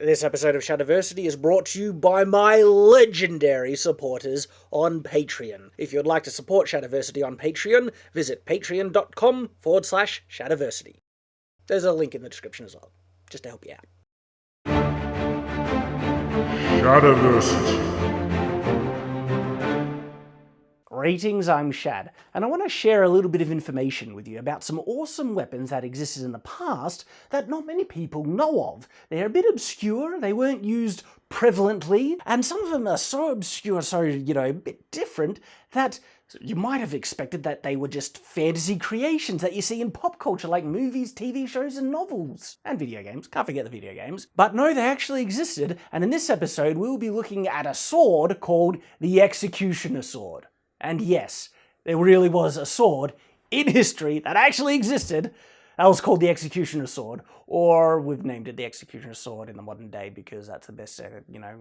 This episode of Shadiversity is brought to you by my legendary supporters on Patreon. If you'd like to support Shadiversity on Patreon, visit patreon.com/Shadiversity. There's a link in the description as well, just to help you out. Shadiversity. Greetings, I'm Shad, and I want to share a little bit of information with you about some awesome weapons that existed in the past that not many people know of. They're a bit obscure, they weren't used prevalently, and some of them are so obscure, a bit different, that you might have expected that they were just fantasy creations that you see in pop culture like movies, TV shows, and novels. And video games, can't forget the video games. But no, they actually existed, and in this episode we'll be looking at a sword called the Executioner Sword. And yes, there really was a sword in history that actually existed that was called the Executioner Sword, or we've named it the Executioner Sword in the modern day because that's the best,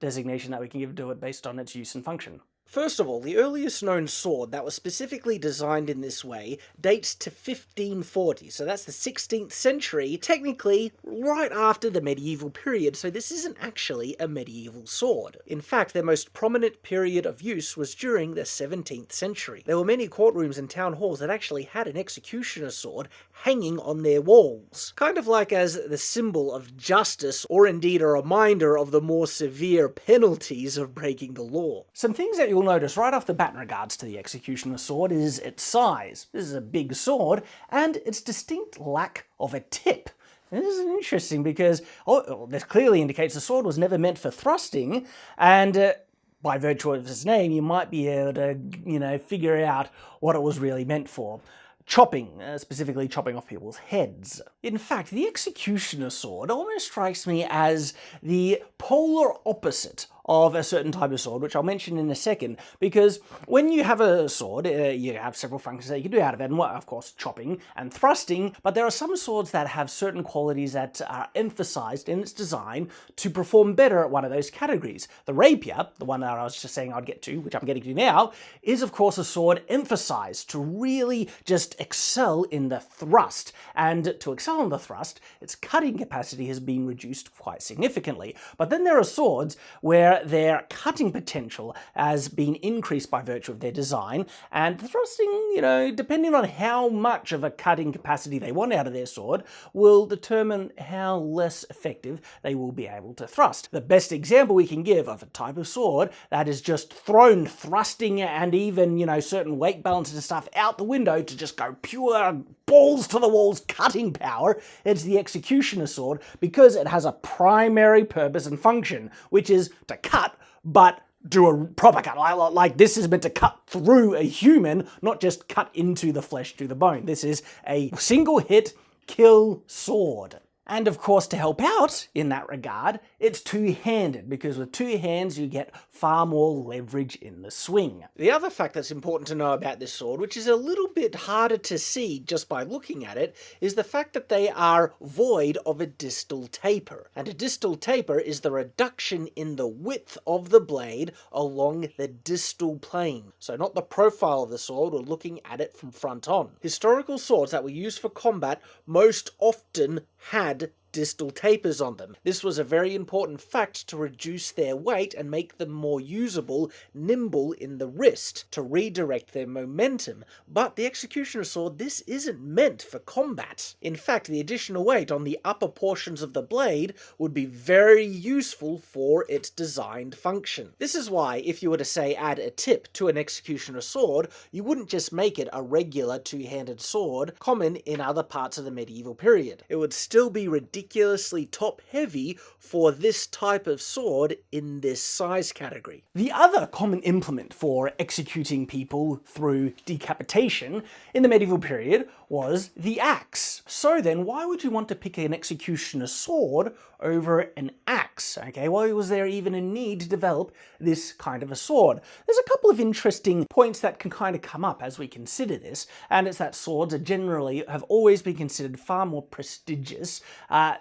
designation that we can give to it based on its use and function. First of all, the earliest known sword that was specifically designed in this way dates to 1540, so that's the 16th century, technically right after the medieval period, so this isn't actually a medieval sword. In fact, their most prominent period of use was during the 17th century. There were many courtrooms and town halls that actually had an executioner sword hanging on their walls, kind of like as the symbol of justice, or indeed a reminder of the more severe penalties of breaking the law. Some things that you'll notice right off the bat in regards to the Executioner Sword is its size. This is a big sword, and its distinct lack of a tip. This is interesting because this clearly indicates the sword was never meant for thrusting, and by virtue of its name, you might be able to, figure out what it was really meant for. Chopping, specifically chopping off people's heads. In fact, the Executioner Sword almost strikes me as the polar opposite of a certain type of sword, which I'll mention in a second, because when you have a sword, you have several functions that you can do out of it, and of course chopping and thrusting, but there are some swords that have certain qualities that are emphasized in its design to perform better at one of those categories. The Rapier, the one that I was just saying I'd get to, which I'm getting to now, is of course a sword emphasized to really just excel in the thrust, and to excel in the thrust, its cutting capacity has been reduced quite significantly. But then there are swords where their cutting potential has been increased by virtue of their design, and the thrusting, depending on how much of a cutting capacity they want out of their sword, will determine how less effective they will be able to thrust. The best example we can give of a type of sword that is just thrown thrusting and even, certain weight balances and stuff out the window to just go pure balls to the walls cutting power, it's the Executioner Sword, because it has a primary purpose and function, which is to cut, but do a proper cut. Like this is meant to cut through a human, not just cut into the flesh to the bone. This is a single hit kill sword. And of course, to help out in that regard, it's two-handed, because with two hands you get far more leverage in the swing. The other fact that's important to know about this sword, which is a little bit harder to see just by looking at it, is the fact that they are void of a distal taper. And a distal taper is the reduction in the width of the blade along the distal plane. So not the profile of the sword or looking at it from front on. Historical swords that were used for combat most often had distal tapers on them. This was a very important fact to reduce their weight and make them more usable, nimble in the wrist, to redirect their momentum. But the Executioner Sword, this isn't meant for combat. In fact, the additional weight on the upper portions of the blade would be very useful for its designed function. This is why, if you were to say add a tip to an Executioner Sword, you wouldn't just make it a regular two-handed sword common in other parts of the medieval period. It would still be ridiculously top-heavy for this type of sword in this size category. The other common implement for executing people through decapitation in the medieval period was the axe. So then, why would you want to pick an executioner sword over an axe? Okay, why was there even a need to develop this kind of a sword? There's a couple of interesting points that can kind of come up as we consider this, and it's that swords are generally have always been considered far more prestigious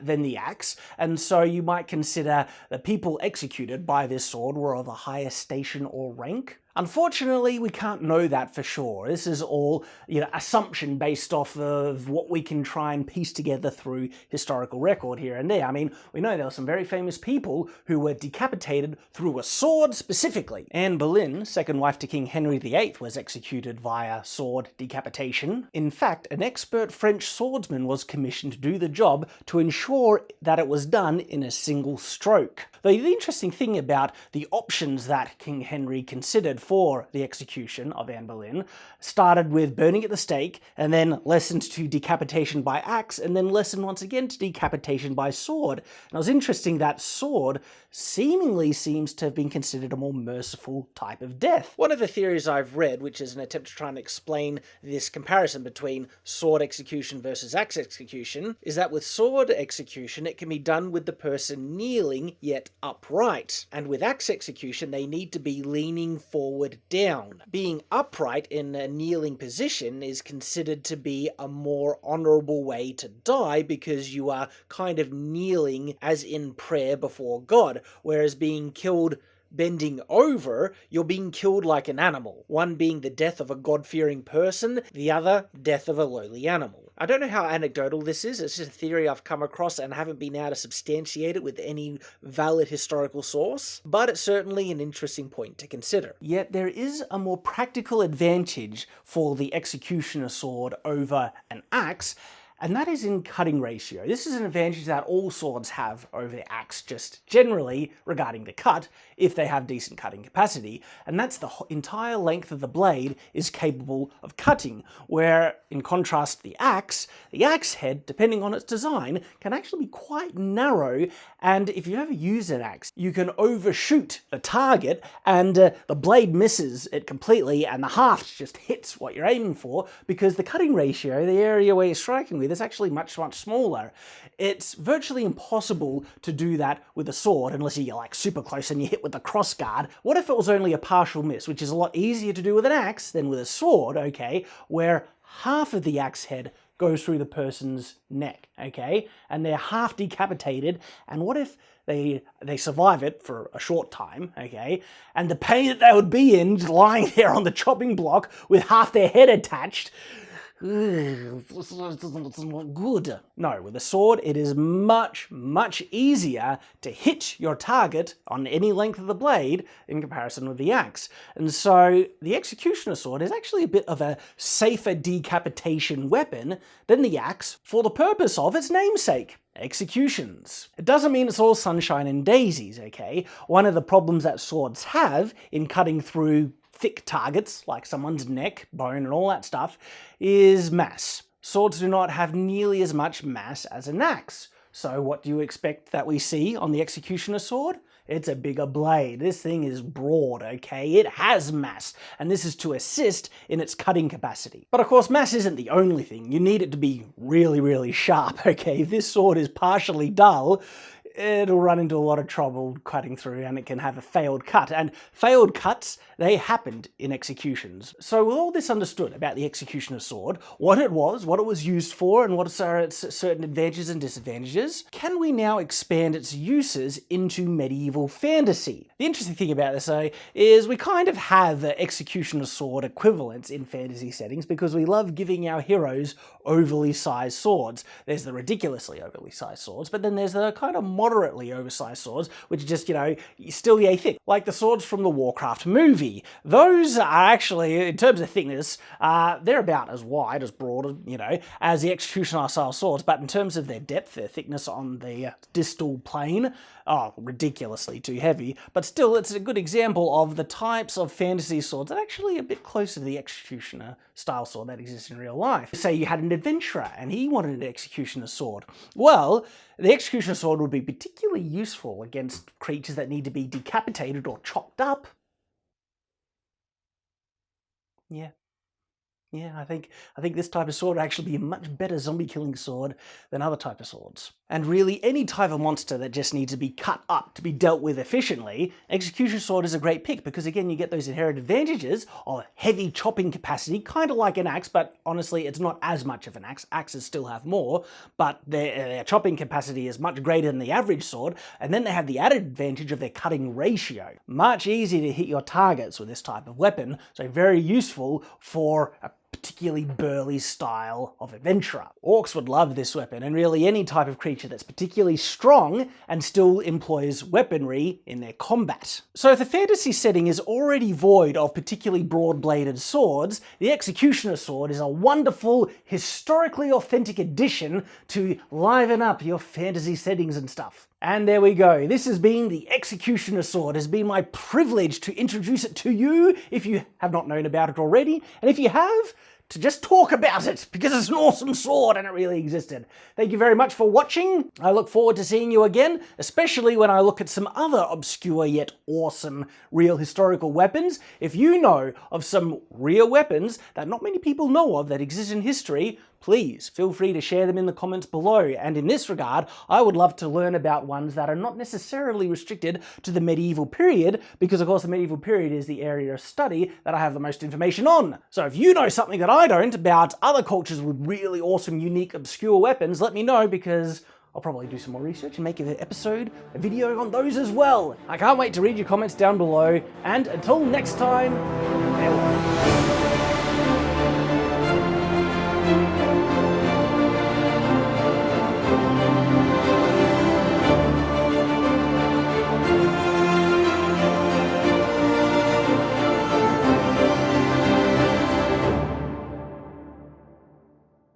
than the axe, and so you might consider the people executed by this sword were of a higher station or rank. Unfortunately, we can't know that for sure. This is all, assumption based off of what we can try and piece together through historical record here and there. I mean, we know there were some very famous people who were decapitated through a sword specifically. Anne Boleyn, second wife to King Henry VIII, was executed via sword decapitation. In fact, an expert French swordsman was commissioned to do the job to ensure that it was done in a single stroke. Though the interesting thing about the options that King Henry considered for the execution of Anne Boleyn started with burning at the stake, and then lessened to decapitation by axe, and then lessened once again to decapitation by sword. And it was interesting that sword seemingly seems to have been considered a more merciful type of death. One of the theories I've read, which is an attempt to try and explain this comparison between sword execution versus axe execution, is that with sword execution it can be done with the person kneeling yet upright, and with axe execution they need to be leaning forward down. Being upright in a kneeling position is considered to be a more honourable way to die, because you are kind of kneeling as in prayer before God, whereas being killed bending over, you're being killed like an animal. One being the death of a God-fearing person, the other death of a lowly animal. I don't know how anecdotal this is, it's just a theory I've come across and haven't been able to substantiate it with any valid historical source, but it's certainly an interesting point to consider. Yet there is a more practical advantage for the executioner sword over an axe, and that is in cutting ratio. This is an advantage that all swords have over the axe, just generally regarding the cut, if they have decent cutting capacity, and that's the entire length of the blade is capable of cutting, where in contrast the axe head, depending on its design, can actually be quite narrow, and if you ever use an axe, you can overshoot the target, and the blade misses it completely, and the haft just hits what you're aiming for, because the cutting ratio, the area where you're striking with, is actually much, much smaller. It's virtually impossible to do that with a sword unless you're like super close and you hit with the crossguard. What if it was only a partial miss, which is a lot easier to do with an axe than with a sword, okay, where half of the axe head goes through the person's neck, okay, and they're half decapitated, and what if they survive it for a short time, okay, and the pain that they would be in lying there on the chopping block with half their head attached? It's not good. No, with a sword it is much, much easier to hit your target on any length of the blade in comparison with the axe. And so the executioner sword is actually a bit of a safer decapitation weapon than the axe for the purpose of its namesake. Executions. It doesn't mean it's all sunshine and daisies, okay? One of the problems that swords have in cutting through thick targets, like someone's neck, bone, and all that stuff, is mass. Swords do not have nearly as much mass as an axe. So what do you expect that we see on the executioner sword? It's a bigger blade. This thing is broad, okay? It has mass, and this is to assist in its cutting capacity. But of course, mass isn't the only thing. You need it to be really, really sharp, okay? If this sword is partially dull, it'll run into a lot of trouble cutting through, and it can have a failed cut. And failed cuts, they happened in executions. So with all this understood about the executioner sword, what it was used for, and what are its certain advantages and disadvantages, can we now expand its uses into medieval fantasy? The interesting thing about this, though, is we kind of have executioner sword equivalents in fantasy settings because we love giving our heroes overly sized swords. There's the ridiculously overly sized swords, but then there's the kind of moderately oversized swords, which are just, still yay thick, like the swords from the Warcraft movie. Those are actually, in terms of thickness, they're about as wide, as broad, as the executioner style swords, but in terms of their depth, their thickness on the distal plane, ridiculously too heavy, but still it's a good example of the types of fantasy swords that are actually a bit closer to the executioner style sword that exists in real life. Say you had an adventurer and he wanted an executioner sword. Well, the executioner sword would be particularly useful against creatures that need to be decapitated or chopped up. Yeah. Yeah, I think this type of sword would actually be a much better zombie killing sword than other type of swords. And really, any type of monster that just needs to be cut up to be dealt with efficiently, Execution Sword is a great pick because again, you get those inherent advantages of heavy chopping capacity, kind of like an axe, but honestly, it's not as much of an axe. Axes still have more, but their chopping capacity is much greater than the average sword, and then they have the added advantage of their cutting ratio. Much easier to hit your targets with this type of weapon, so very useful for a particularly burly style of adventurer. Orcs would love this weapon, and really any type of creature that's particularly strong and still employs weaponry in their combat. So if the fantasy setting is already void of particularly broad-bladed swords, the Executioner Sword is a wonderful, historically authentic addition to liven up your fantasy settings and stuff. And there we go. This has been the Executioner Sword. It has been my privilege to introduce it to you if you have not known about it already. And if you have, to just talk about it because it's an awesome sword and it really existed. Thank you very much for watching. I look forward to seeing you again, especially when I look at some other obscure yet awesome real historical weapons. If you know of some real weapons that not many people know of that exist in history, please feel free to share them in the comments below. And in this regard, I would love to learn about ones that are not necessarily restricted to the medieval period, because of course the medieval period is the area of study that I have the most information on. So if you know something that I don't about other cultures with really awesome, unique, obscure weapons, let me know, because I'll probably do some more research and make an episode, a video on those as well. I can't wait to read your comments down below, and until next time, farewell.